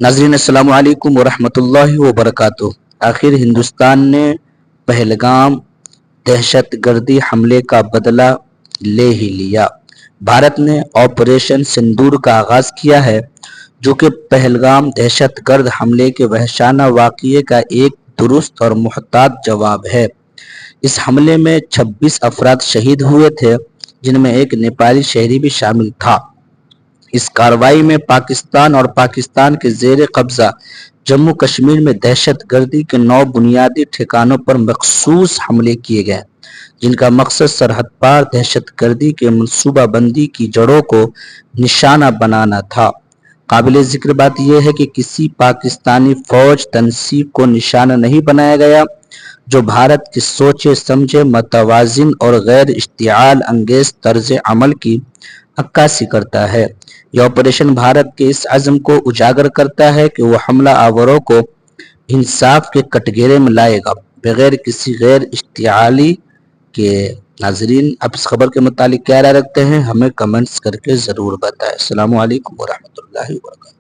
ناظرین السلام علیکم ورحمۃ اللہ وبرکاتہ۔ آخر ہندوستان نے پہلگام دہشت گردی حملے کا بدلہ لے ہی لیا۔ بھارت نے آپریشن سندور کا آغاز کیا ہے، جو کہ پہلگام دہشت گرد حملے کے وحشانہ واقعے کا ایک درست اور محتاط جواب ہے۔ اس حملے میں 26 افراد شہید ہوئے تھے، جن میں ایک نیپالی شہری بھی شامل تھا۔ اس کارروائی میں پاکستان اور پاکستان کے زیر قبضہ جموں کشمیر میں دہشت گردی کے 9 بنیادی ٹھکانوں پر مخصوص حملے کیے گئے، جن کا مقصد سرحد پار دہشت گردی کے منصوبہ بندی کی جڑوں کو نشانہ بنانا تھا۔ قابل ذکر بات یہ ہے کہ کسی پاکستانی فوج تنصیب کو نشانہ نہیں بنایا گیا، جو بھارت کی سوچے سمجھے متوازن اور غیر اشتعال انگیز طرز عمل کی عکاسی کرتا ہے۔ یہ آپریشن بھارت کے اس عزم کو اجاگر کرتا ہے کہ وہ حملہ آوروں کو انصاف کے کٹگرے میں لائے گا، بغیر کسی غیر اشتعالی کے۔ ناظرین، آپ اس خبر کے متعلق کیا رائے رکھتے ہیں؟ ہمیں کمنٹس کر کے ضرور بتائیں۔ السلام علیکم ورحمۃ اللہ وبرکاتہ۔